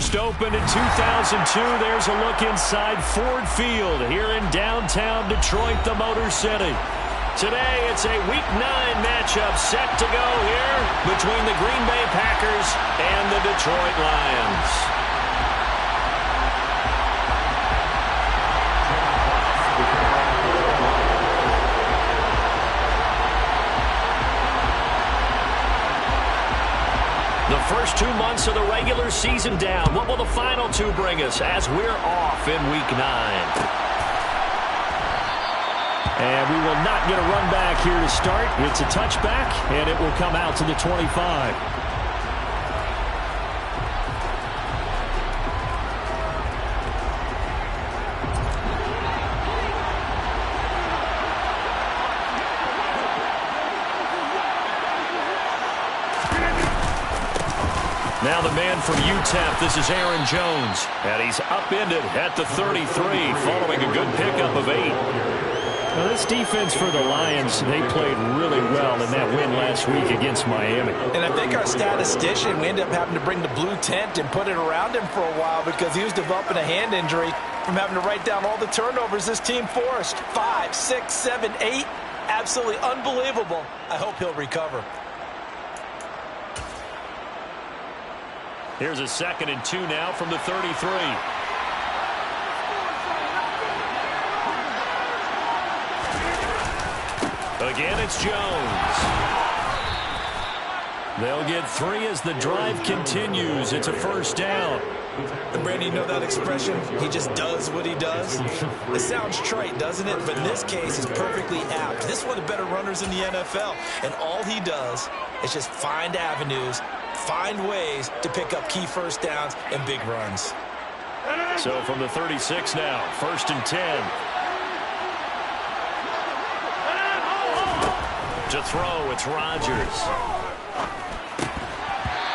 First opened in 2002. There's a look inside Ford Field here in downtown Detroit, the Motor City. Today, it's a Week 9 matchup set to go here between the Green Bay Packers and the Detroit Lions. The first 2 months of the regular season down. What will the final 2 bring us as we're off in Week 9? And we will not get a run back here to start. It's a touchback, and it will come out to the 25. Now the man from UTEP, this is Aaron Jones. And he's upended at the 33 following a good pickup of 8. Now this defense for the Lions, they played really well in that win last week against Miami. And I think our statistician, we ended up having to bring the blue tent and put it around him for a while because he was developing a hand injury from having to write down all the turnovers this team forced. 5, 6, 7, 8. Absolutely unbelievable. I hope he'll recover. Here's a 2nd and 2 now from the 33. Again, it's Jones. They'll get 3 as the drive continues. It's a first down. And Brandon, you know that expression? He just does what he does. It sounds trite, doesn't it? But in this case, it's perfectly apt. This is one of the better runners in the NFL. And all he does is just find avenues, find ways to pick up key first downs and big runs. So from the 36 now, 1st and 10. To throw, it's Rodgers.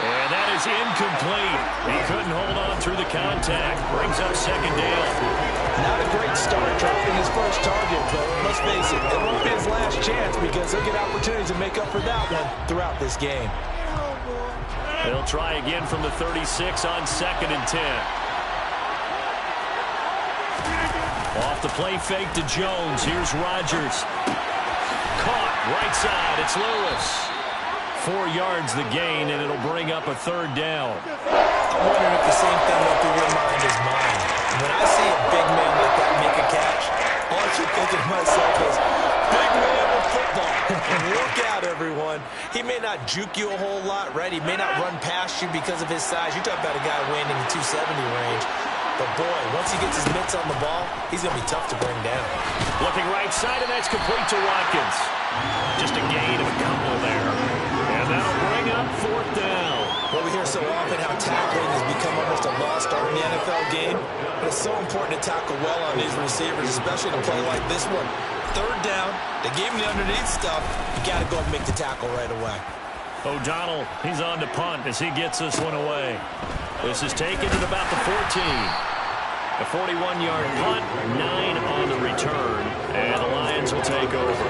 And that is incomplete. He couldn't hold on through the contact. Brings up 2nd down. Not a great start dropping his first target, but let's face it, it won't be his last chance because he'll get opportunities to make up for that one throughout this game. They'll try again from the 36 on 2nd and 10. Off the play fake to Jones. Here's Rodgers. Caught right side. It's Lewis. 4 yards the gain, and it'll bring up a 3rd down. I'm wondering if the same thing went through your mind as mine. When I see a big man like that make a catch, all I keep thinking to myself is, big man with football. Look out, everyone. He may not juke you a whole lot, right? He may not run past you because of his size. You're talking about a guy weighing in the 270 range. But, boy, once he gets his mitts on the ball, he's going to be tough to bring down. Looking right side, and that's complete to Watkins. Just a gain of a couple there. And that'll bring up 4th down. Well, we hear so often how tackling has become almost a lost art in the NFL game. But it's so important to tackle well on these receivers, especially in a play like this one. 3rd down, they gave him the underneath stuff. You got to go and make the tackle right away. O'Donnell, he's on to punt as he gets this one away. This is taken at about the 14. A 41-yard punt, 9 on the return, and the Lions will take over.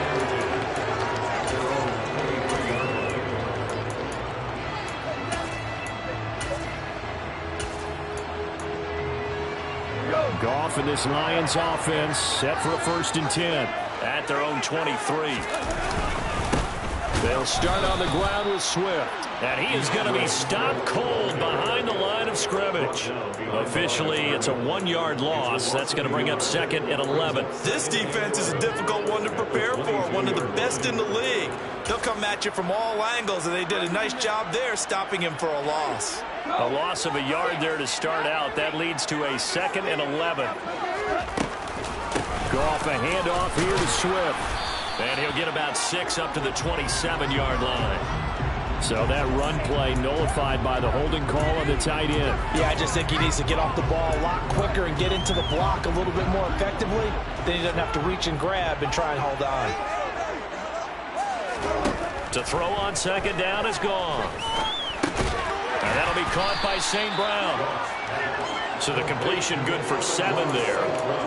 Goff and this Lions offense set for a 1st and 10 at their own 23. They'll start on the ground with Swift. And he is going to be stopped cold behind the line of scrimmage. Officially, it's a 1-yard loss. That's going to bring up 2nd and 11. This defense is a difficult one to prepare for, one of the best in the league. They'll come at you from all angles, and they did a nice job there stopping him for a loss. A loss of a yard there to start out. That leads to a 2nd and 11. Goff a handoff here to Swift. And he'll get about 6 up to the 27-yard line. So that run play nullified by the holding call on the tight end. Yeah, I just think he needs to get off the ball a lot quicker and get into the block a little bit more effectively. Then he doesn't have to reach and grab and try and hold on. To throw on 2nd down is gone. And that'll be caught by St. Brown. So the completion good for 7 there.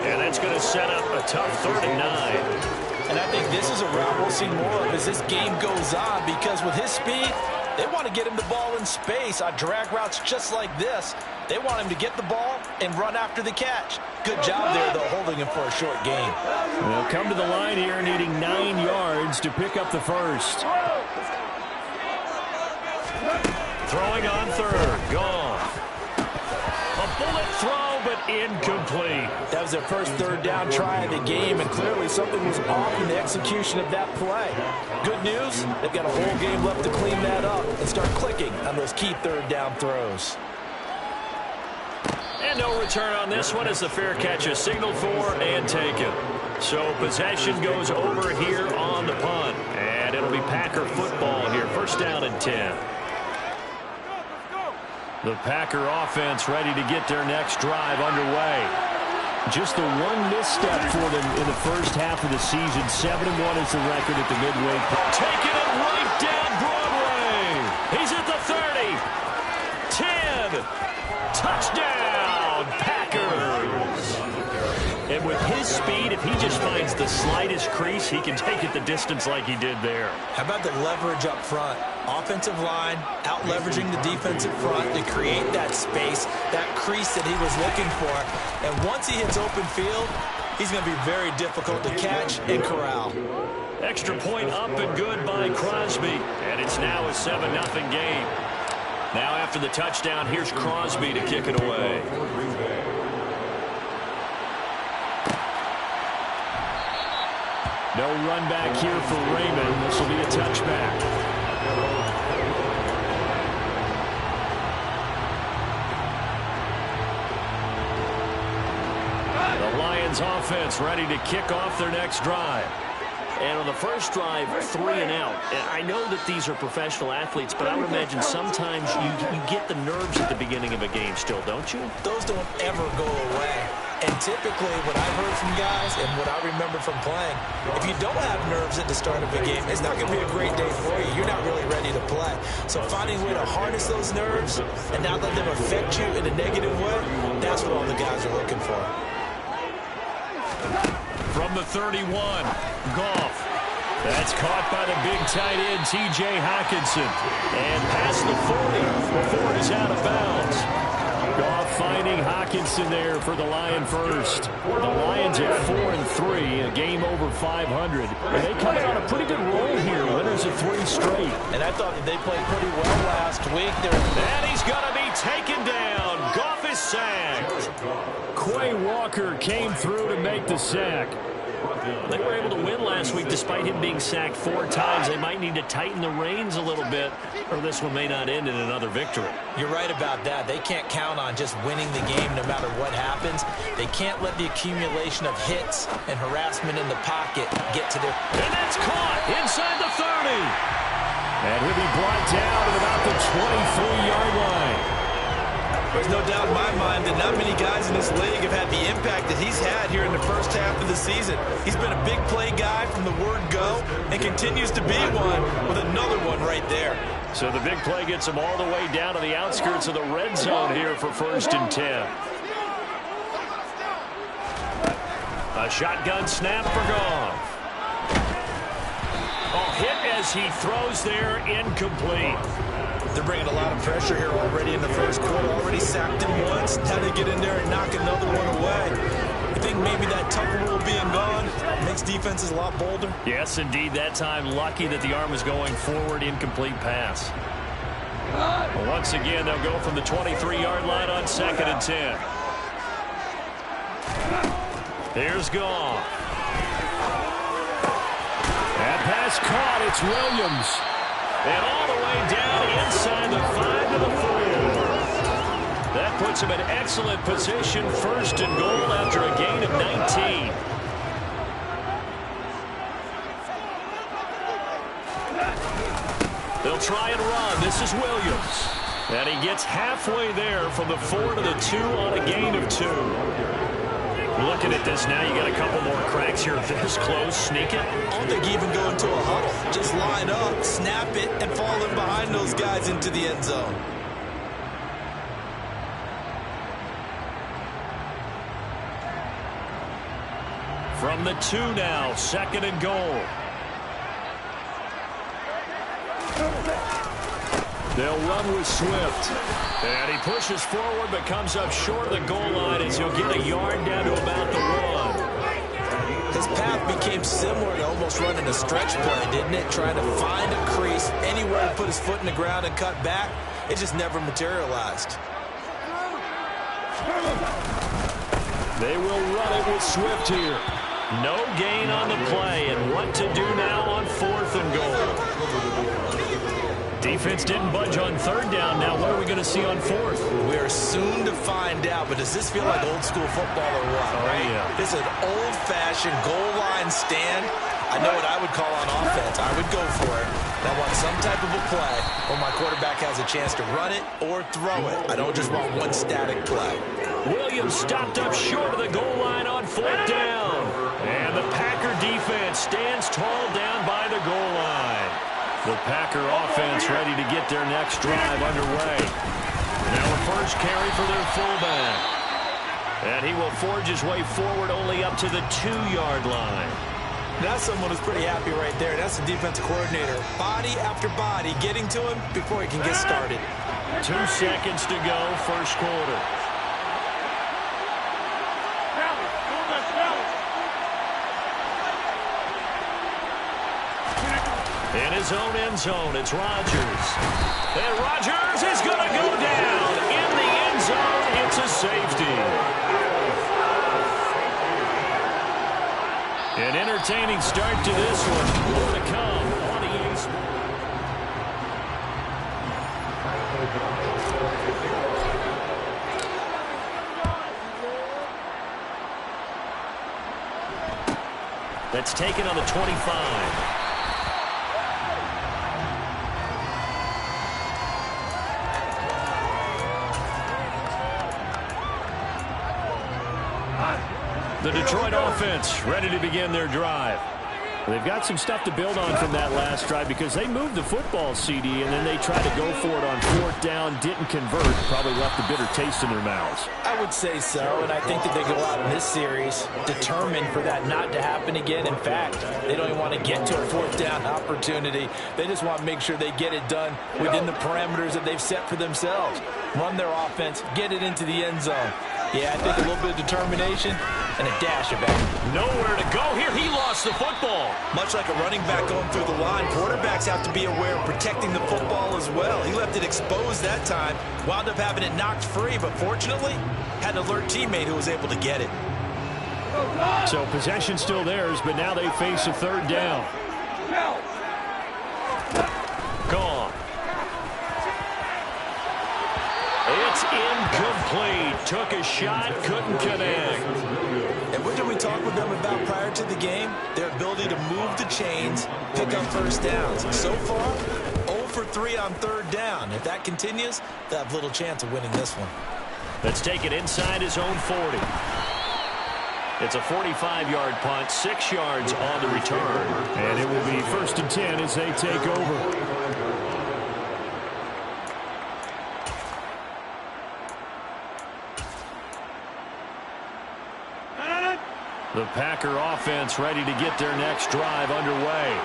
And that's going to set up a tough 3rd and 9. And I think this is a route we'll see more of as this game goes on because with his speed, they want to get him the ball in space on drag routes just like this. They want him to get the ball and run after the catch. Good job there, though, holding him for a short gain. They'll come to the line here needing 9 yards to pick up the first. Throwing on third. Gone. A bullet throw, but incomplete. That was their first third down try of the game, and clearly something was off in the execution of that play. Good news, they've got a whole game left to clean that up and start clicking on those key third down throws. And no return on this one as the fair catch is signaled for and taken. So possession goes over here on the punt. And it'll be Packer football here. First down and 10. The Packer offense ready to get their next drive underway. Just the one misstep for them in the first half of the season. 7-1 is the record at the midway point. Taking it right down Broadway. He's at the 30. 10. Touchdown, Packers. And with his speed, if he just finds the slightest crease, he can take it the distance like he did there. How about the leverage up front? Offensive line out-leveraging the defensive front to create that space, that crease that he was looking for. And once he hits open field, he's going to be very difficult to catch and corral. Extra point up and good by Crosby. And it's now a 7-0 game. Now after the touchdown, here's Crosby to kick it away. No run back here for Raymond. This will be a touchback. The Lions offense ready to kick off their next drive. And on the first drive, 3 and out. And I know that these are professional athletes, but I would imagine sometimes you get the nerves at the beginning of a game still, don't you? Those don't ever go away. And typically, what I've heard from guys and what I remember from playing, if you don't have nerves at the start of a game, it's not going to be a great day for you. You're not really ready to play. So finding a way to harness those nerves and not let them affect you in a negative way, that's what all the guys are looking for. From the 31, Goff. That's caught by the big tight end, T.J. Hockenson. And past the 40 before it is out of bounds. Goff finding Hockenson there for the Lion first. The Lions at 4-3, a game over 500. And they come on a pretty good roll here, winners of 3 straight. And I thought that they played pretty well last week. And he's going to be taken down. Goff is sacked. Quay Walker came through to make the sack. They were able to win last week despite him being sacked 4 times. They might need to tighten the reins a little bit, or this one may not end in another victory. You're right about that. They can't count on just winning the game no matter what happens. They can't let the accumulation of hits and harassment in the pocket get to their... And that's caught inside the 30. And he'll be brought down at about the 23-yard line. There's no doubt in my mind that not many guys in this league have had the impact that he's had here in the first half of the season. He's been a big play guy from the word go and continues to be one with another one right there. So the big play gets him all the way down to the outskirts of the red zone here for 1st and 10. A shotgun snap for Goff. Hit as he throws there, incomplete. They're bringing a lot of pressure here already in the first quarter. Already sacked him once. Had to get in there and knock another one away. I think maybe that Tucker rule being gone makes defenses a lot bolder. Yes, indeed. That time, lucky that the arm was going forward. Incomplete pass. Well, once again, they'll go from the 23-yard line on 2nd and 10. Here's Goff. That pass caught. It's Williams. And all the way down inside the 5 to the 4. That puts him in excellent position. 1st and goal after a gain of 19. They'll try and run. This is Williams. And he gets halfway there from the 4 to the 2 on a gain of 2. Looking at this now, you got a couple more cracks here. This close, sneak it. I don't think you even go into a huddle. Just line up, snap it, and fall in behind those guys into the end zone. From the 2 now, 2nd and goal. They'll run with Swift. And he pushes forward but comes up short of the goal line as he'll get a yard down to about the 1. His path became similar to almost running a stretch play, didn't it? Trying to find a crease, anywhere to put his foot in the ground and cut back. It just never materialized. They will run it with Swift here. No gain on the play, and what to do now on 4th and goal. Defense didn't budge on 3rd down. Now what are we going to see on 4th? We are soon to find out, but does this feel like old school football or what, right? Yeah. This is an old-fashioned goal line stand. I know what I would call on offense. I would go for it. And I want some type of a play where my quarterback has a chance to run it or throw it. I don't just want one static play. Williams stopped up short of the goal line on 4th down. And the Packer defense stands tall down by the goal line. The Packer offense ready to get their next drive underway. Now a first carry for their fullback. And he will forge his way forward only up to the 2-yard line. That's someone who's pretty happy right there. That's the defensive coordinator. Body after body getting to him before he can get started. 2 seconds to go, first quarter. In his own end zone, it's Rodgers. And Rodgers is going to go down. In the end zone, it's a safety. An entertaining start to this one. More to come on EA Sports. That's taken on the 25. The Detroit offense ready to begin their drive. They've got some stuff to build on from that last drive because they moved the football, CD, and then they tried to go for it on 4th down, didn't convert, probably left a bitter taste in their mouths. I would say so, and I think that they go out in this series determined for that not to happen again. In fact, they don't even want to get to a 4th down opportunity. They just want to make sure they get it done within the parameters that they've set for themselves. Run their offense, get it into the end zone. Yeah, I think a little bit of determination and a dash of effort. Nowhere to go here. He lost the football. Much like a running back going through the line, quarterbacks have to be aware of protecting the football as well. He left it exposed that time, wound up having it knocked free, but fortunately, had an alert teammate who was able to get it. So possession still theirs, but now they face a 3rd down. Gone. It's incomplete. Took a shot, couldn't connect. And what did we talk with them about prior to the game? Their ability to move the chains, pick up first downs. So far, 0 for 3 on 3rd down. If that continues, they'll have little chance of winning this one. Let's take it inside his own 40. It's a 45-yard punt, 6 yards on the return. And it will be 1st and 10 as they take over. The Packer offense ready to get their next drive underway.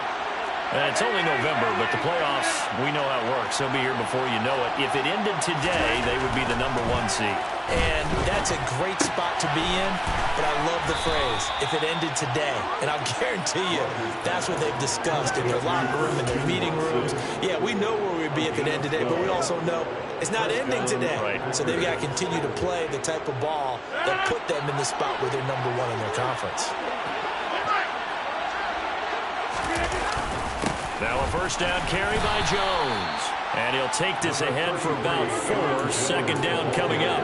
And it's only November, but the playoffs, we know how it works. They'll be here before you know it. If it ended today, they would be the #1 seed. And that's a great spot to be in, but I love the phrase, if it ended today. And I'll guarantee you, that's what they've discussed in their locker room, in their meeting rooms. Yeah, we know where we'd be if it ended today, but we also know it's not ending today. Right. So they've got to continue to play the type of ball that put them in the spot where they're #1 in their conference. Now a first down carry by Jones. And he'll take this ahead for about 4. 2nd down coming up.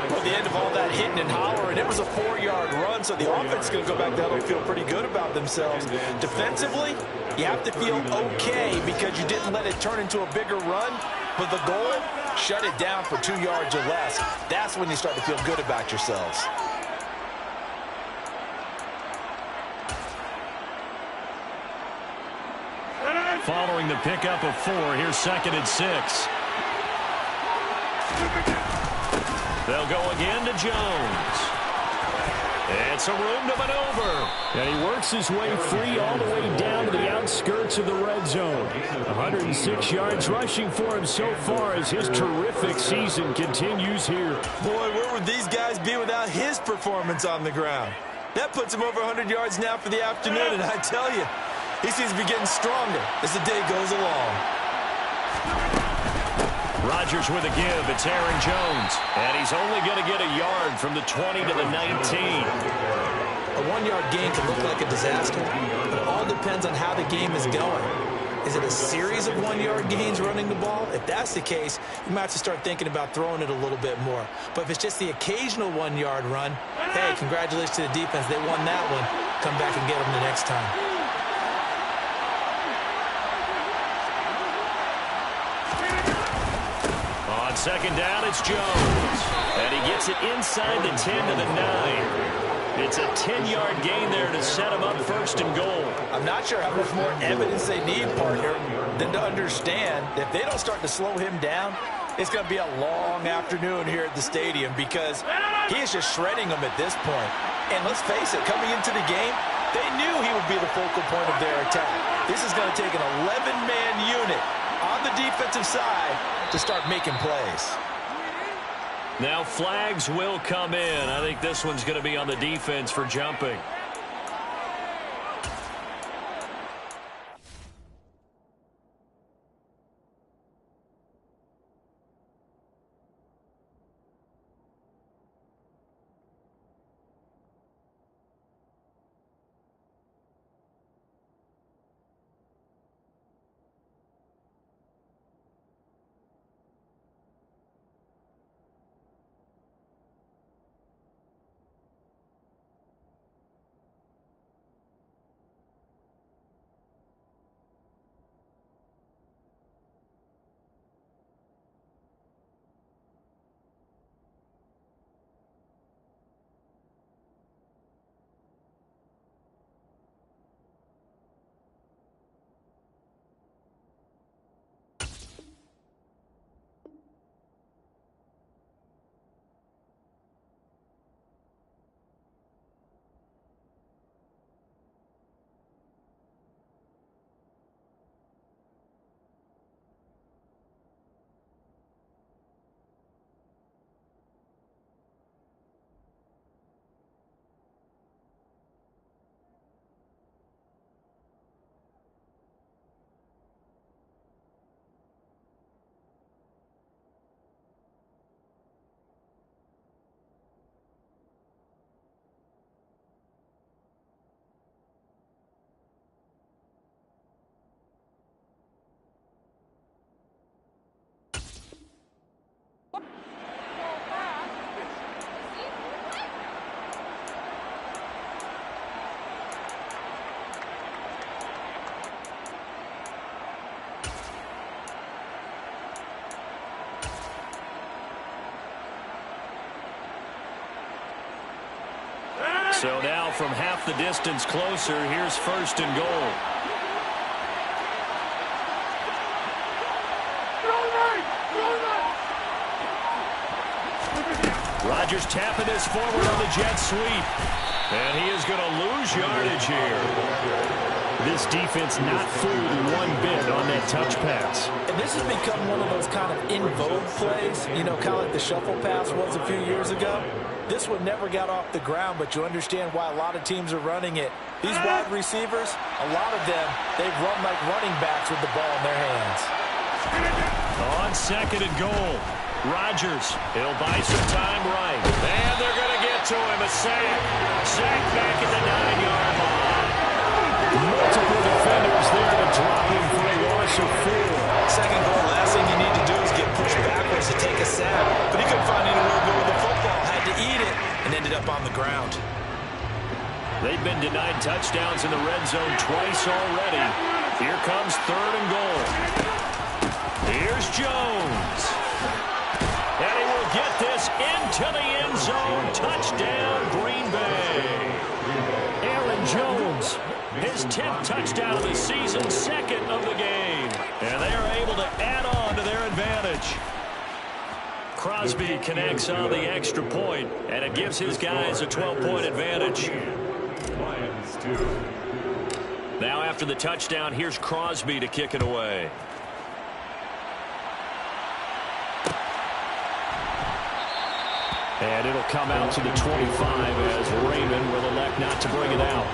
Well, the end of all that hitting and hollering, it was a 4-yard run, so the offense is going to go back down and feel pretty good about themselves. Defensively, you have to feel okay because you didn't let it turn into a bigger run, but the goal, shut it down for 2 yards or less. That's when you start to feel good about yourselves. Following the pickup of 4, here's 2nd and 6. They'll go again to Jones. And some room to maneuver. And he works his way free all the way down to the outskirts of the red zone. 106 yards rushing for him so far as his terrific season continues here. Boy, where would these guys be without his performance on the ground? That puts him over 100 yards now for the afternoon, and I tell you, he seems to be getting stronger as the day goes along. Rodgers with a give. It's Aaron Jones. And he's only going to get a yard from the 20 to the 19. A one-yard gain can look like a disaster, but it all depends on how the game is going. Is it a series of one-yard gains running the ball? If that's the case, you might have to start thinking about throwing it a little bit more. But if it's just the occasional one-yard run, hey, congratulations to the defense. They won that one. Come back and get them the next time. On second down, it's Jones. And he gets it inside the 10 to the 9. It's a 10-yard gain there to set him up first and goal. I'm not sure how much more evidence they need, partner, than to understand that if they don't start to slow him down, it's going to be a long afternoon here at the stadium because he is just shredding them at this point. And let's face it, coming into the game, they knew he would be the focal point of their attack. This is going to take an 11-man unit on the defensive side to start making plays. Now flags will come in. I think this one's going to be on the defense for jumping. So now from half the distance closer, here's first and goal. Rodgers tapping this forward on the jet sweep. And he is going to lose yardage here. This defense not fooled one bit on that touch pass. And this has become one of those kind of in vogue plays, you know, kind of like the shuffle pass was a few years ago. This one never got off the ground, but you understand why a lot of teams are running it. These wide receivers, a lot of them, they've run like running backs with the ball in their hands. On second and goal, Rodgers, he'll buy some time right. And they're going to get to him, a sack. Sack back at the 9-yard line. Multiple defenders there to drop him for a loss of 4. Second goal, last thing you need to do is get pushed backwards to take a sack. But he couldn't find anywhere to go with the football, had to eat it, and ended up on the ground. They've been denied touchdowns in the red zone twice already. Here comes third and goal. Here's Jones. And he will get this into the end zone. Touchdown, Green Bay. Aaron Jones, his 10th touchdown of the season, second of the game. And they are able to add on to their advantage. Crosby connects on the extra point, and it gives his guys a 12-point advantage. Lions 2. Now after the touchdown, here's Crosby to kick it away. And it'll come out to the 25 as Raymond will elect not to bring it out.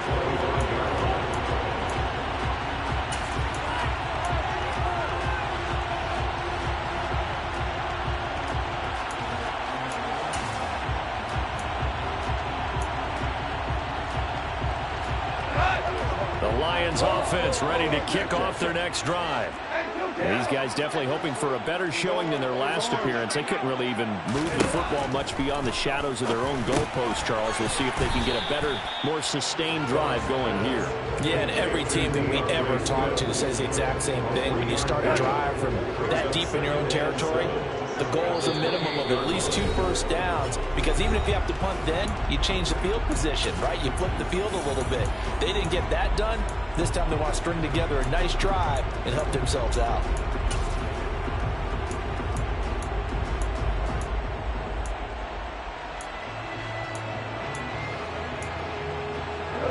The Lions offense ready to kick off their next drive. And these guys definitely hoping for a better showing than their last appearance. They couldn't really even move the football much beyond the shadows of their own goalpost, Charles. We'll see if they can get a better, more sustained drive going here. Yeah, and every team that we ever talk to says the exact same thing. When you start a drive from that deep in your own territory, the goal is a minimum of at least 2 first downs, because even if you have to punt then, you change the field position, right? You flip the field a little bit. They didn't get that done. This time they want to string together a nice drive and help themselves out.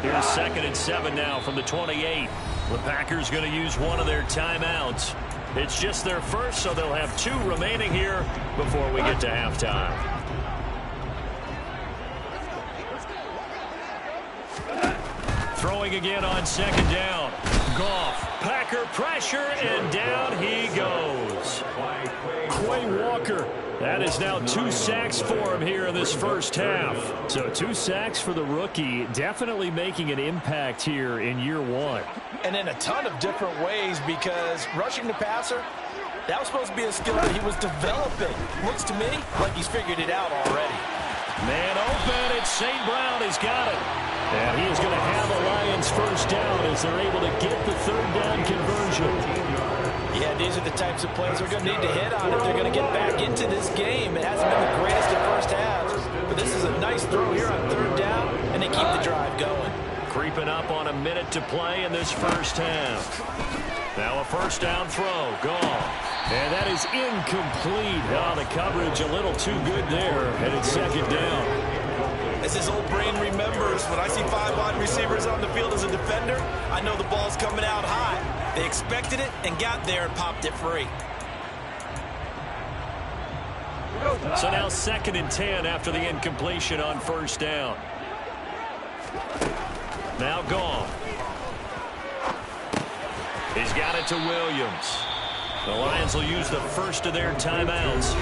Here's 2nd and 7 now from the 28. The Packers going to use one of their timeouts. It's just their first, so they'll have 2 remaining here before we get to halftime. Throwing again on 2nd down. Goff, Packer pressure, and down he goes. Quay Walker. That is now 2 sacks for him here in this first half. So 2 sacks for the rookie, definitely making an impact here in year 1. And in a ton of different ways, because rushing the passer, that was supposed to be a skill that he was developing. Looks to me like he's figured it out already. Man open, it's St. Brown. He's got it. And he is going to have a Lions first down as they're able to get the 3rd down conversion. Yeah, these are the types of plays they're going to need to hit on if they're going to get back into this game. It hasn't been the greatest at first halves, but this is a nice throw here on 3rd down, and they keep the drive going. Creeping up on a minute to play in this first half. Now a first down throw, gone. And that is incomplete. Oh, the coverage a little too good there, and it's 2nd down. As his old brain remembers, when I see 5 wide receivers on the field as a defender, I know the ball's coming out high. They expected it and got there and popped it free. So now 2nd and 10 after the incompletion on first down. Now gone. He's got it to Williams. The Lions will use the first of their timeouts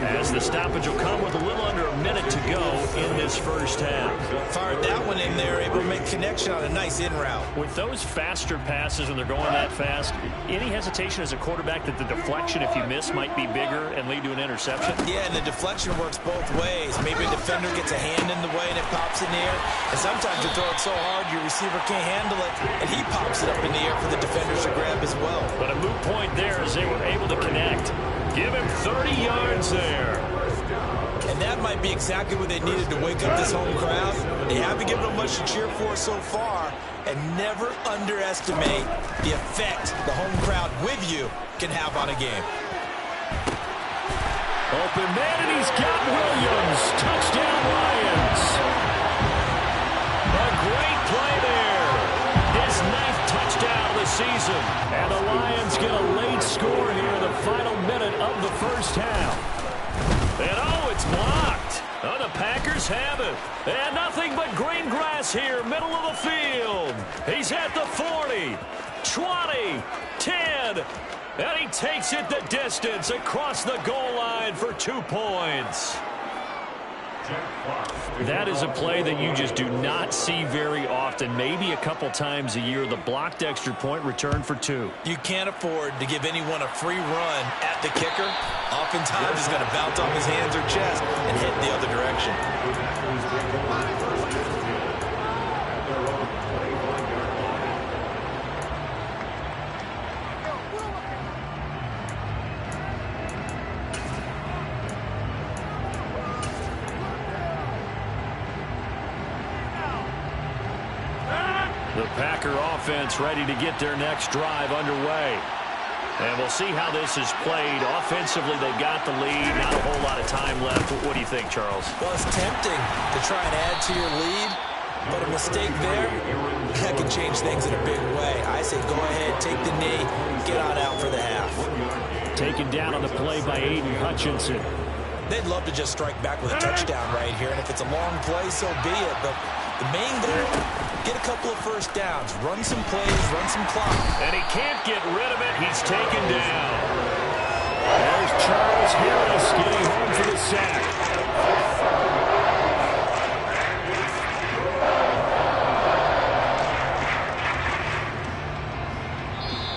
as the stoppage will come with a little under a minute to go in this first half. Fired that one in there, able to make connection on a nice in route. With those faster passes when they're going that fast, any hesitation as a quarterback that the deflection, if you miss, might be bigger and lead to an interception? Yeah, and the deflection works both ways. Maybe a defender gets a hand in the way and it pops in the air. And sometimes you throw it so hard your receiver can't handle it, and he pops it up in the air for the defenders to grab as well. But a moot point there as they were able to connect. Give him 30 yards there. And that might be exactly what they needed to wake up this home crowd. They haven't given them much to cheer for so far, and never underestimate the effect the home crowd with you can have on a game. Open man, and he's got Williams. Touchdown, Lions. A great play there. His 9th touchdown of the season. And the Lions get a late score here in the final minute of the first half. And oh, it's blocked. Oh, the Packers have it. And nothing but green grass here, middle of the field. He's at the 40, 20, 10. And he takes it the distance across the goal line for 2 points. That is a play that you just do not see very often. Maybe a couple times a year, the blocked extra point return for 2. You can't afford to give anyone a free run at the kicker. Oftentimes he's going to bounce off his hands or chest and head the other direction. The Packer offense ready to get their next drive underway. And we'll see how this is played. Offensively, they've got the lead. Not a whole lot of time left. What do you think, Charles? Well, it's tempting to try and add to your lead, but a mistake there, that can change things in a big way. I say go ahead, take the knee, get on out for the half. Taken down on the play by Aiden Hutchinson. They'd love to just strike back with a touchdown right here, and if it's a long play, so be it. But the main goal, get a couple of first downs, run some plays, run some clock. And he can't get rid of it. He's taken down. There's Charles Harris getting home for the sack.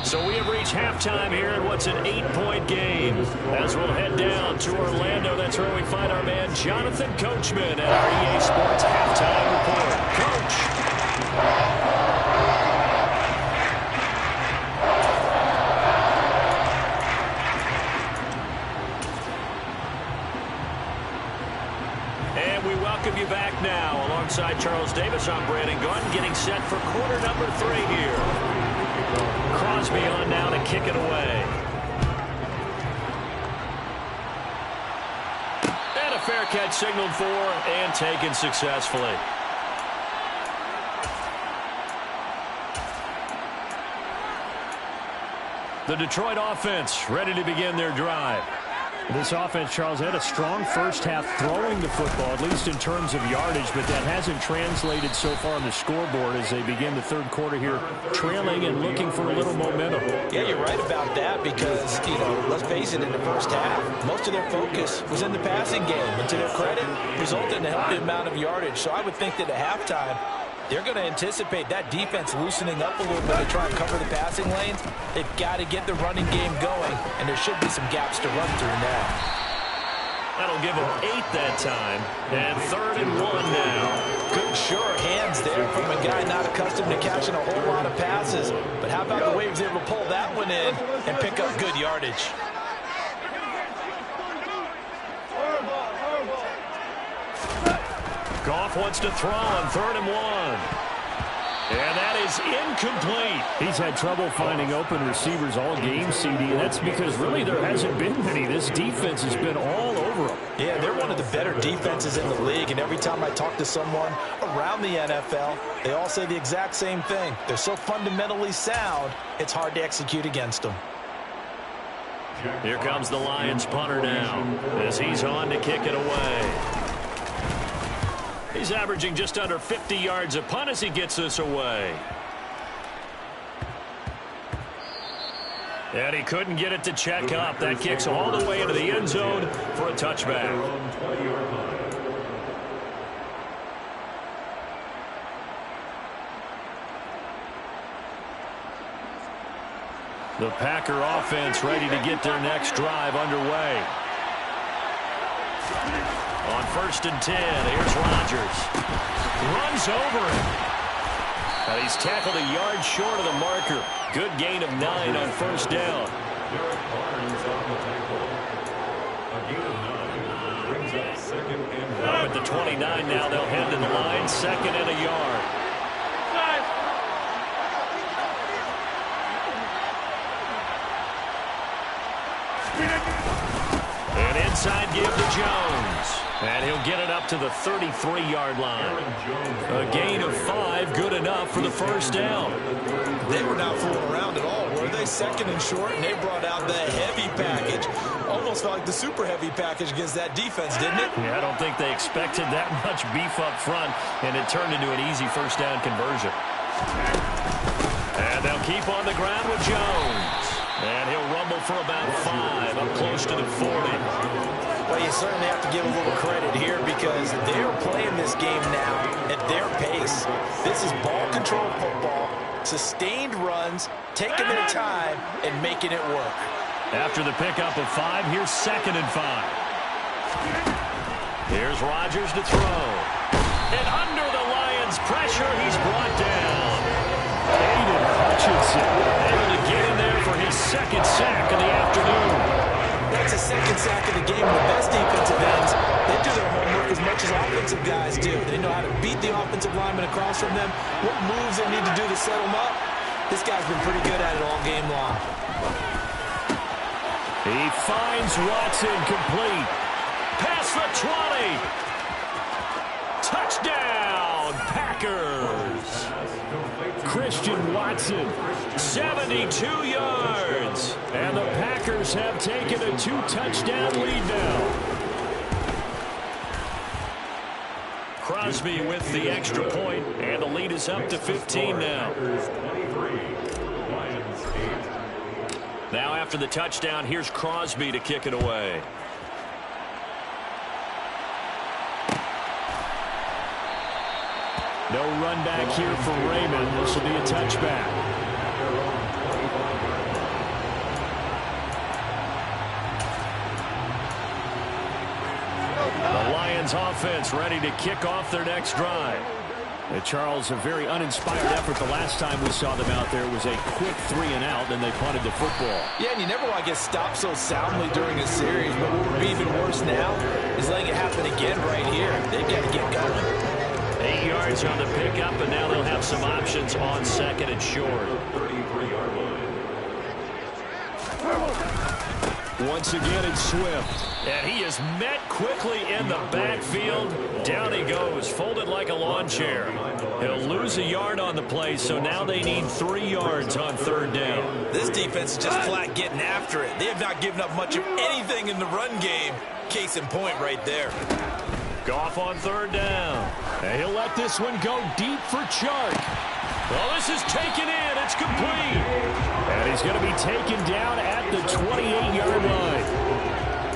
So we have reached halftime here in what's an 8-point game. As we'll head down to Orlando, that's where we find our man Jonathan Coachman at our EA Sports Halftime Report. Coach. And we welcome you back now. Alongside Charles Davis, I'm Brandon Gunn, getting set for quarter number 3 here. Crosby on now to kick it away. And a fair catch signaled for and taken successfully. The Detroit offense ready to begin their drive. This offense, Charles, had a strong first half throwing the football, at least in terms of yardage, but that hasn't translated so far on the scoreboard as they begin the third quarter here, trailing and looking for a little momentum. Yeah, you're right about that because, let's face it, in the first half, most of their focus was in the passing game. And to their credit, resulted in a healthy amount of yardage. So I would think that at halftime, they're going to anticipate that defense loosening up a little bit to try and cover the passing lanes. They've got to get the running game going, and there should be some gaps to run through now. That'll give them 8 that time, and 3rd and 1 now. Good, sure hands there from a guy not accustomed to catching a whole lot of passes. But how about the way he was able to pull that one in and pick up good yardage? Goff wants to throw on 3rd and 1. And that is incomplete. He's had trouble finding open receivers all game, CD. That's because really there hasn't been many. This defense has been all over them. Yeah, they're one of the better defenses in the league. And every time I talk to someone around the NFL, they all say the exact same thing. They're so fundamentally sound, it's hard to execute against them. Here comes the Lions punter now as he's on to kick it away. He's averaging just under 50 yards a punt as he gets this away. And he couldn't get it to check up. That kicks all the way into the end zone for a touchback. The Packer offense ready to get their next drive underway. On 1st and 10, here's Rodgers. Runs over him. And he's tackled a yard short of the marker. Good gain of 9 on 1st down. Up at the 29 now, they'll head to the line. 2nd and a yard. And inside give to Jones. And he'll get it up to the 33-yard line. A gain of 5, good enough for the 1st down. They were not fooling around at all, were they? 2nd and short, and they brought out the heavy package. Almost felt like the super heavy package against that defense, didn't it? Yeah, I don't think they expected that much beef up front, and it turned into an easy 1st down conversion. And they'll keep on the ground with Jones. And he'll rumble for about 5, up close to the 40. Well, you certainly have to give a little credit here because they're playing this game now at their pace. This is ball control football, sustained runs, taking their time, and making it work. After the pickup of 5, here's 2nd and 5. Here's Rodgers to throw. And under the Lions' pressure, he's brought down. Aiden Hutchinson able to get in there for his 2nd sack of the afternoon. That's a 2nd sack of the game. The best defensive ends, they do their homework as much as offensive guys do. They know how to beat the offensive lineman across from them, what moves they need to do to set them up. This guy's been pretty good at it all game long. He finds Watson complete. Past the 20. Touchdown, Packers. Christian Watson, 72 yards. And the Packers have taken a 2-touchdown lead now. Crosby with the extra point, and the lead is up to 15 now. Now after the touchdown, here's Crosby to kick it away. No run back here for Raymond. This will be a touchback. The Lions offense ready to kick off their next drive. Charles, a very uninspired effort the last time we saw them out there. It was a quick 3-and-out, then they punted the football. Yeah, and you never want to get stopped so soundly during a series, but what would be even worse now is letting it happen again right here. They've got to get going. 8 yards on the pickup, and now they'll have some options on second and short. Once again, it's Swift. And he is met quickly in the backfield. Down he goes, folded like a lawn chair. He'll lose a yard on the play, so now they need 3 yards on third down. This defense is just flat getting after it. They have not given up much of anything in the run game. Case in point right there. Goff on third down. And he'll let this one go deep for Chark. Well, this is taken in. It's complete. And he's going to be taken down at the 28-yard line.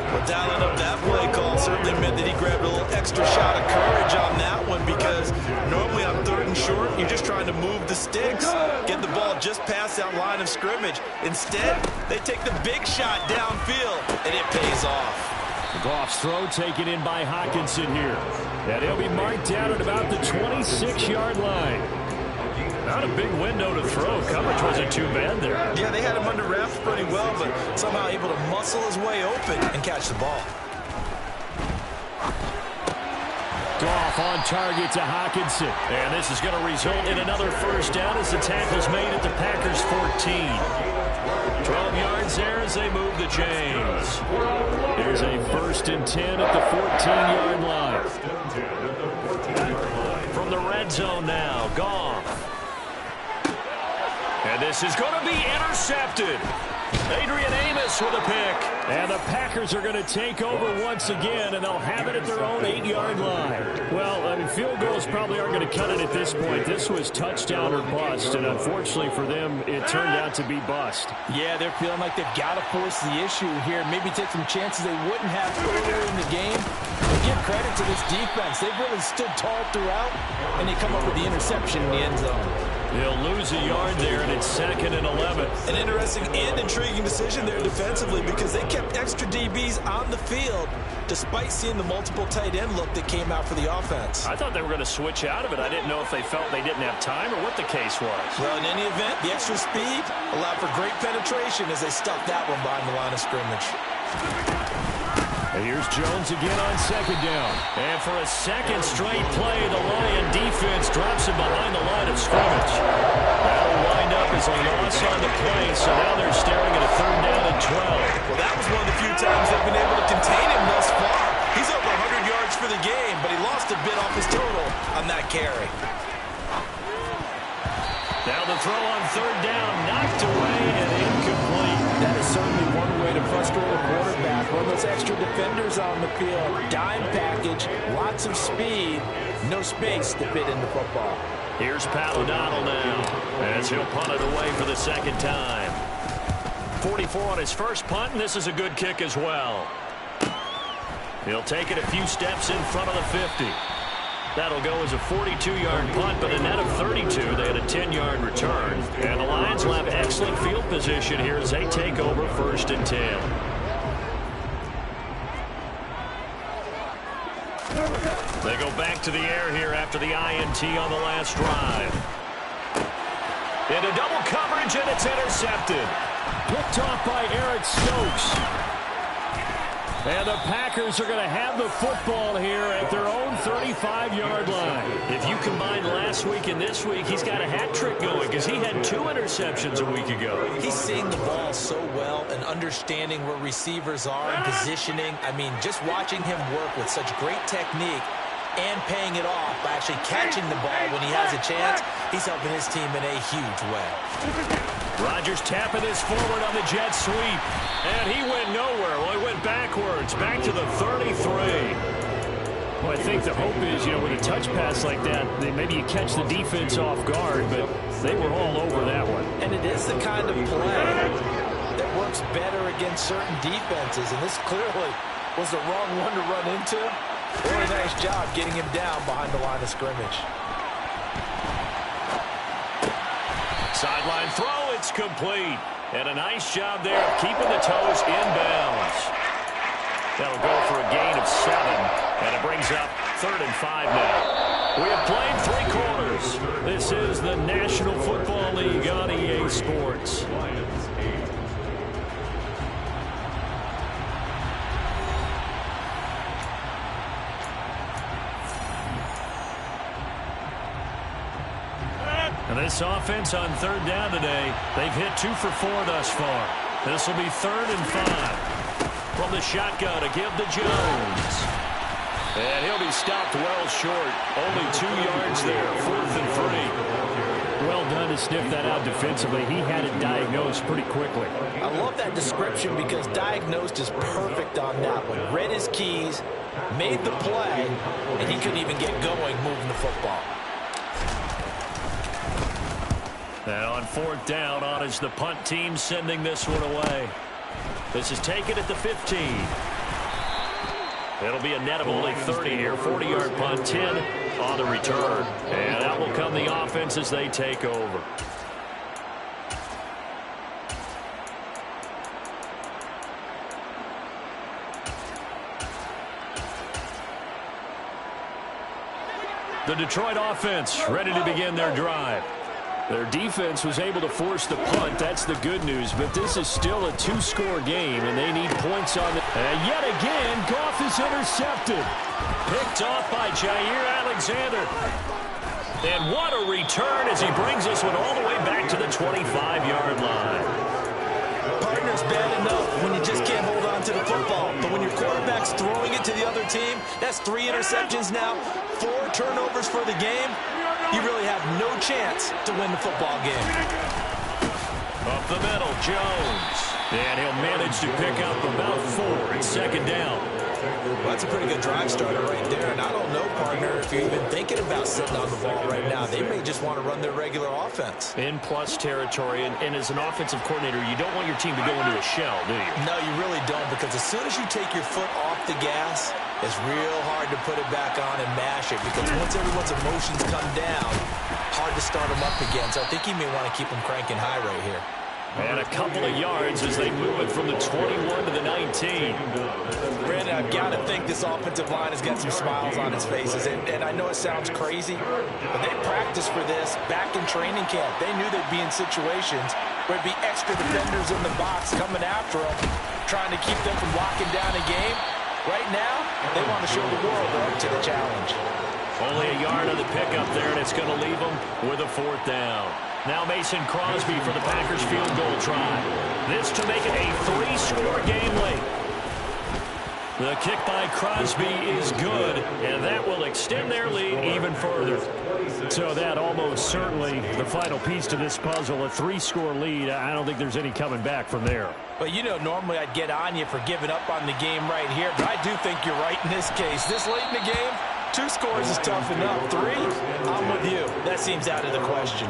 Well, dialing up that play call certainly meant that he grabbed a little extra shot of courage on that one, because normally on third and short, you're just trying to move the sticks, get the ball just past that line of scrimmage. Instead, they take the big shot downfield, and it pays off. Goff's throw taken in by Hockenson here. And he'll be marked down at about the 26-yard line. Not a big window to throw. Coverage wasn't too bad there. Yeah, they had him under wraps pretty well, but somehow able to muscle his way open and catch the ball. Goff on target to Hockenson. And this is going to result in another first down as the tackle's made at the Packers' 14. 12 yards there as they move the chains. There's a 1st and 10 at the 14-yard line. From the red zone now, Goff. And this is going to be intercepted. Adrian Amos with a pick. And the Packers are going to take over once again, and they'll have it at their own 8-yard line. Well, I mean, field goals probably aren't going to cut it at this point. This was touchdown or bust, and unfortunately for them, it turned out to be bust. Yeah, they're feeling like they've got to force the issue here. Maybe take some chances they wouldn't have earlier in the game. But give credit to this defense. They've really stood tall throughout, and they come up with the interception in the end zone. They'll lose a yard there, and it's 2nd and 11. An interesting and intriguing decision there defensively, because they kept extra DBs on the field despite seeing the multiple tight end look that came out for the offense. I thought they were going to switch out of it. I didn't know if they felt they didn't have time or what the case was. Well, in any event, the extra speed allowed for great penetration as they stuffed that one behind the line of scrimmage. And here's Jones again on 2nd down. And for a second straight play, the Lion defense drops him behind the line of scrimmage. That'll wind up as a loss on the play, so now they're staring at a 3rd down and 12. Well, that was one of the few times they've been able to contain him thus far. He's over 100 yards for the game, but he lost a bit off his total on that carry. Now the throw on 3rd down, knocked away and incomplete. That is certainly one way to frustrate a quarterback. One of those extra defenders on the field. Dime package, lots of speed, no space to fit into football. Here's Pat O'Donnell now, as he'll punt it away for the 2nd time. 44 on his first punt, and this is a good kick as well. He'll take it a few steps in front of the 50. That'll go as a 42-yard punt, but a net of 32. They had a 10-yard return. And the Lions will have excellent field position here as they take over 1st and 10. They go back to the air here after the INT on the last drive. Into double coverage, and it's intercepted. Picked off by Eric Stokes. And the Packers are going to have the football here at their own 35-yard line. If you combine last week and this week, he's got a hat trick going because he had 2 interceptions a week ago. He's seeing the ball so well and understanding where receivers are and positioning. I mean, just watching him work with such great technique and paying it off by actually catching the ball when he has a chance, he's helping his team in a huge way. Rodgers tapping this forward on the jet sweep. And he went nowhere. Well, he went backwards, back to the 33. Well, I think the hope is, with a touch pass like that, maybe you catch the defense off guard, but they were all over that one. And it is the kind of play that works better against certain defenses, and this clearly was the wrong one to run into. Really nice job getting him down behind the line of scrimmage. Sideline throw, it's complete. And a nice job there of keeping the toes in bounds. That'll go for a gain of 7. And it brings up 3rd and 5 now. We have played 3 quarters. This is the National Football League on EA Sports. Lions 8. And this offense on 3rd down today, they've hit 2 for 4 thus far. This will be 3rd and 5. From the shotgun to give to Jones. And he'll be stopped well short. Only 2 yards there, 4th and 3. Well done to sniff that out defensively. He had it diagnosed pretty quickly. I love that description because diagnosed is perfect on that one. Read his keys, made the play, and he couldn't even get going moving the football. And on 4th down, on is the punt team sending this one away. This is taken at the 15. It'll be a net of only 30 here. 40-yard punt, 10 on the return. And that will come the offense as they take over. The Detroit offense ready to begin their drive. Their defense was able to force the punt. That's the good news. But this is still a 2-score game, and they need points on it. And yet again, Goff is intercepted. Picked off by Jair Alexander. And what a return as he brings this one all the way back to the 25-yard line. Partner's bad enough when you just can't hold on to the football. But when your quarterback's throwing it to the other team, that's 3 interceptions now, 4 turnovers for the game. You really have no chance to win the football game. Up the middle, Jones. And he'll manage to pick up about 4 at 2nd down. Well, that's a pretty good drive starter right there. And I don't know, partner, if you're even thinking about sitting on the ball right now. They may just want to run their regular offense. In plus territory, and as an offensive coordinator, you don't want your team to go into a shell, do you? No, you really don't, because as soon as you take your foot off the gas, it's real hard to put it back on and mash it, because once everyone's emotions come down, hard to start them up again. So I think you may want to keep them cranking high right here. And a couple of yards as they move it from the 21 to the 19. Brandon, I've got to think this offensive line has got some smiles on its faces. And I know it sounds crazy, but they practiced for this back in training camp. They knew they'd be in situations where there'd be extra defenders in the box coming after them, trying to keep them from locking down a game. Right now, they want to show the world they're up to the challenge. Only a yard on the pickup there, and it's going to leave them with a 4th down. Now Mason Crosby for the Packers field goal try. This to make it a 3-score game late. The kick by Crosby is good, and that will extend their lead even further. So that almost certainly the final piece to this puzzle, a 3-score lead. I don't think there's any coming back from there. But, you know, normally I'd get on you for giving up on the game right here, but I do think you're right in this case. This late in the game, 2 scores is tough enough. 3, I'm with you. That seems out of the question.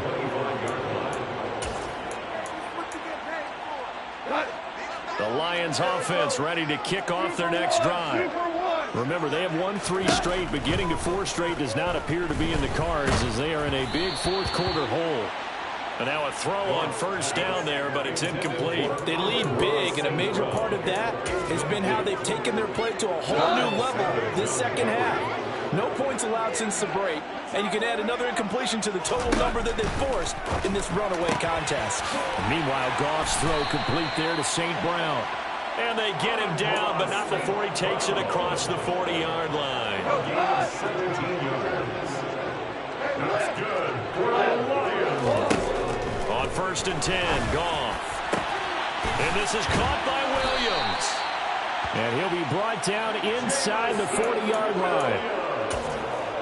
The Lions offense ready to kick off their next drive. Remember, they have won 3 straight, but getting to 4 straight does not appear to be in the cards as they are in a big 4th quarter hole. And now a throw on 1st down there, but it's incomplete. They lead big, and a major part of that has been how they've taken their play to a whole new level this second half. No points allowed since the break, and you can add another incompletion to the total number that they've forced in this runaway contest. Meanwhile, Goff's throw complete there to St. Brown. And they get him down, but not before he takes it across the 40-yard line. Gain 17 yards. That's good for the Lions. On 1st and 10, Goff. And this is caught by Williams. And he'll be brought down inside the 40-yard line.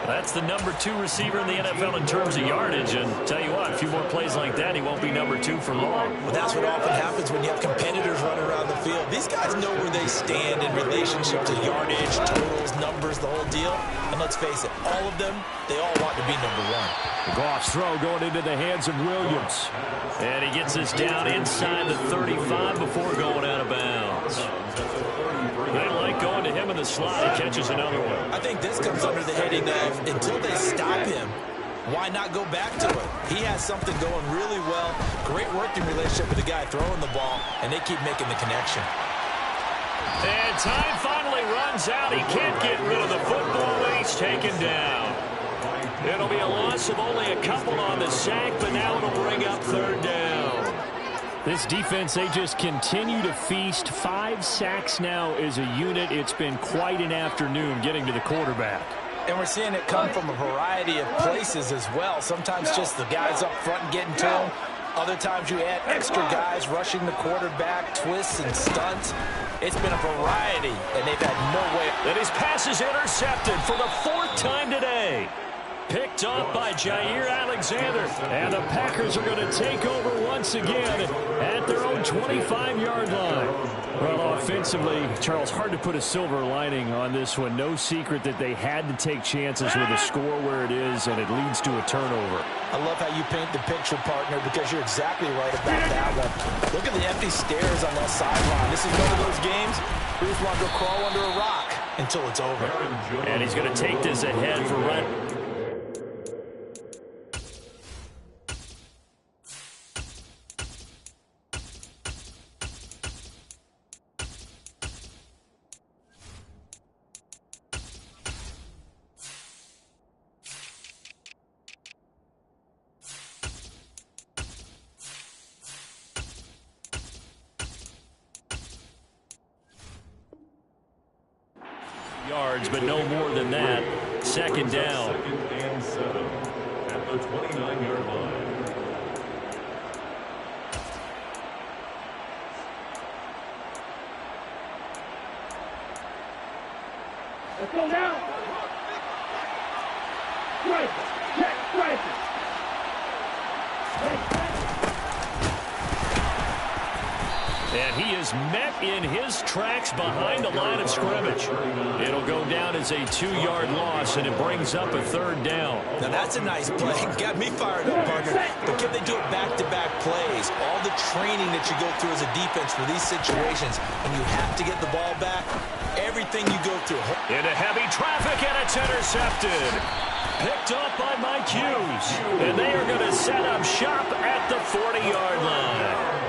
That's the number 2 receiver in the NFL in terms of yardage. And tell you what, a few more plays like that, he won't be number 2 for long. Well, that's what often happens when you have competitors running around the field. These guys know where they stand in relationship to yardage, totals, numbers, the whole deal. And let's face it, all of them, they all want to be number 1. Goff's throw going into the hands of Williams. And he gets this down inside the 35 before going out of bounds. They like going to him in the slot. He catches another one. I think this comes under the heading of, until they stop him, why not go back to it? He has something going really well. Great working relationship with the guy throwing the ball, and they keep making the connection. And time finally runs out. He can't get rid of the football. He's taken down. It'll be a loss of only a couple on the sack, but now it'll bring up 3rd down. This defense, they just continue to feast. 5 sacks now as a unit. It's been quite an afternoon getting to the quarterback. And we're seeing it come from a variety of places as well. Sometimes just the guys up front and getting to him. Other times you add extra guys rushing the quarterback, twists and stunts. It's been a variety, and they've had no way. And his pass is intercepted for the 4th time today. Picked up by Jair Alexander. And the Packers are going to take over once again at their own 25-yard line. Well, offensively, Charles, hard to put a silver lining on this one. No secret that they had to take chances with a score where it is, and it leads to a turnover. I love how you paint the picture, partner, because you're exactly right about that one. Look at the empty stairs on that sideline. This is one of those games where you just want to go crawl under a rock until it's over. And he's going to take this ahead for right. Yards, but no more than that. 2nd down. 2nd and 7 at the 29-yard line. Let's go now. Striker. Check striker. And he is met in his tracks behind the line of scrimmage. It'll go down as a 2-yard loss, and it brings up a 3rd down. Now that's a nice play. Got me fired up, partner. But can they do it back-to-back plays? All the training that you go through as a defense for these situations, and you have to get the ball back, everything you go through. Into heavy traffic, and it's intercepted. Picked up by Mike Hughes. And they are going to set up shop at the 40-yard line.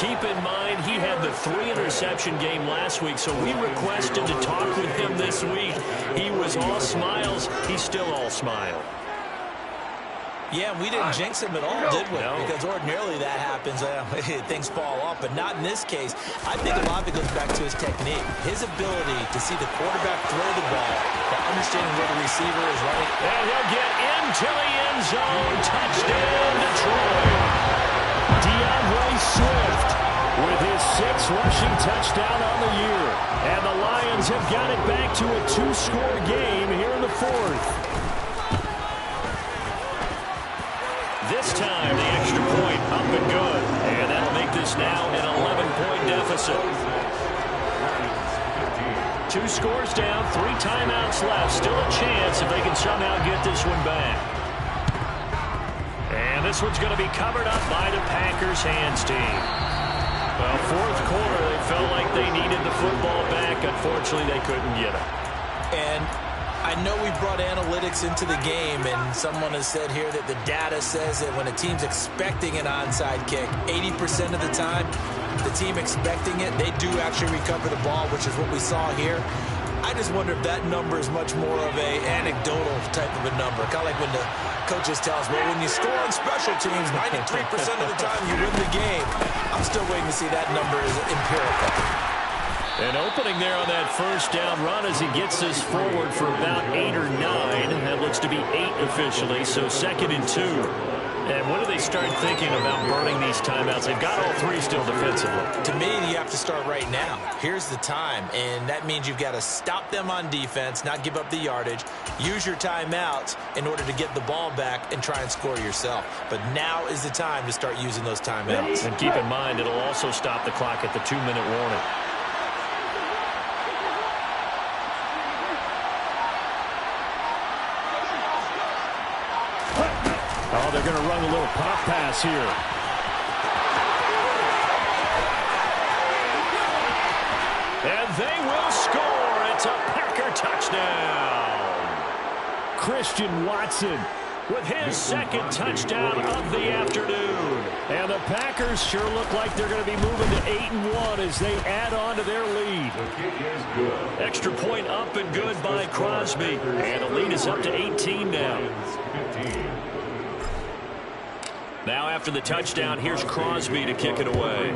Keep in mind, he had the 3-interception game last week, so we requested to talk with him this week. He was all smiles. He's still all smile. Yeah, we didn't jinx him at all, did we? No. Because ordinarily that happens. Things fall off, but not in this case. I think a lot of it goes back to his technique. His ability to see the quarterback throw the ball, by understanding where the receiver is running. And he'll get into the end zone. Touchdown, Detroit. DeAndre Swift with his 6th rushing touchdown on the year. And the Lions have got it back to a 2-score game here in the 4th. This time, the extra point up and good. And that'll make this now an 11-point deficit. 2 scores down, 3 timeouts left. Still a chance if they can somehow get this one back. And this one's going to be covered up by the Packers hands team. Well, 4th quarter, they felt like they needed the football back. Unfortunately, they couldn't get it. And I know we brought analytics into the game, and someone has said here that the data says that when a team's expecting an onside kick, 80% of the time, the team expecting it, they do actually recover the ball, which is what we saw here. I just wonder if that number is much more of a anecdotal type of a number. Kind of like when the coaches tell us, well, when you score on special teams, 93% of the time you win the game. I'm still waiting to see that number is empirical. An opening there on that first down run as he gets this forward for about 8 or 9. That looks to be 8 officially, so 2nd and 2. And when do they start thinking about burning these timeouts? They've got all 3 still defensively. To me, you have to start right now. Here's the time, and that means you've got to stop them on defense, not give up the yardage, use your timeouts in order to get the ball back and try and score yourself. But now is the time to start using those timeouts. And keep in mind, it'll also stop the clock at the 2-minute warning. Oh, they're going to run a little pop pass here. And they will score. It's a Packer touchdown. Christian Watson with his 2nd touchdown of the afternoon. And the Packers sure look like they're going to be moving to 8-1 as they add on to their lead. Extra point up and good by Crosby. And the lead is up to 18 now. Now after the touchdown, here's Crosby to kick it away.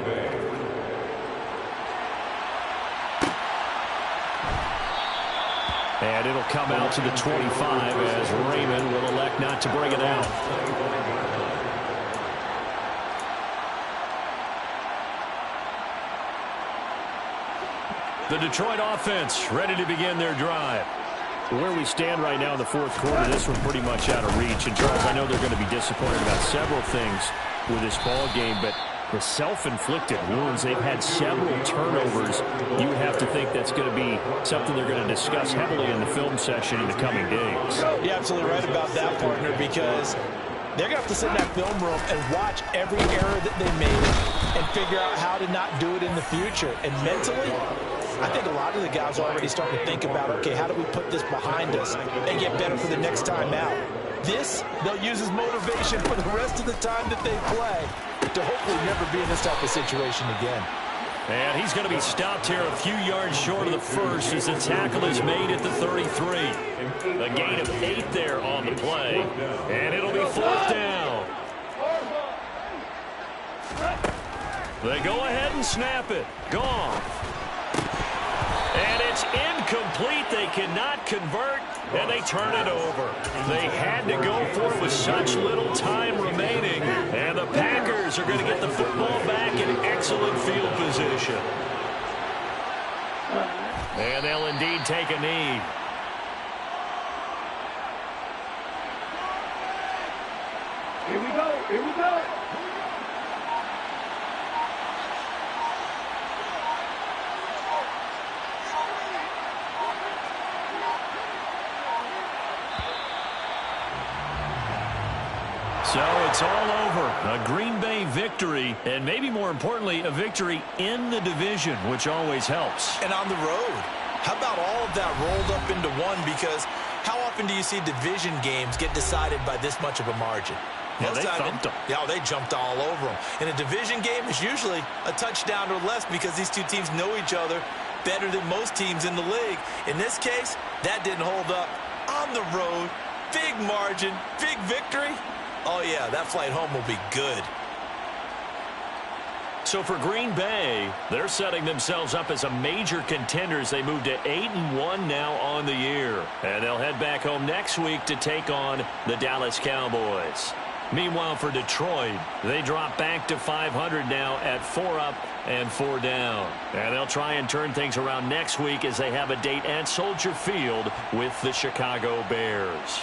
And it'll come out to the 25 as Raymond will elect not to bring it out. The Detroit offense ready to begin their drive. Where we stand right now in the 4th quarter, this one pretty much out of reach. And Charles, I know they're going to be disappointed about several things with this ball game, but the self-inflicted wounds, they've had several turnovers. You have to think that's going to be something they're going to discuss heavily in the film session in the coming days. You're absolutely right about that, partner, because they're going to have to sit in that film room and watch every error that they made and figure out how to not do it in the future. And mentally, I think a lot of the guys are already starting to think about, okay, how do we put this behind us and get better for the next time out? This, they'll use as motivation for the rest of the time that they play to hopefully never be in this type of situation again. And he's going to be stopped here a few yards short of the first as the tackle is made at the 33. A gain of 8 there on the play. And it'll be 4th down. They go ahead and snap it. Gone. And it's incomplete. They cannot convert, and they turn it over. They had to go for it with such little time remaining, and the Packers are going to get the football back in excellent field position. And they'll indeed take a knee. Here we go. Here we go. So it's all over. A Green Bay victory, and maybe more importantly, a victory in the division, which always helps. And on the road. How about all of that rolled up into one? Because how often do you see division games get decided by this much of a margin? Yeah, they thumped them. Yeah, they jumped all over them. In a division game, it's usually a touchdown or less because these two teams know each other better than most teams in the league. In this case, that didn't hold up. On the road, big margin, big victory. Oh, yeah, that flight home will be good. So for Green Bay, they're setting themselves up as a major contender as they move to 8-1 now on the year. And they'll head back home next week to take on the Dallas Cowboys. Meanwhile, for Detroit, they drop back to 500 now at 4 up and 4 down. And they'll try and turn things around next week as they have a date at Soldier Field with the Chicago Bears.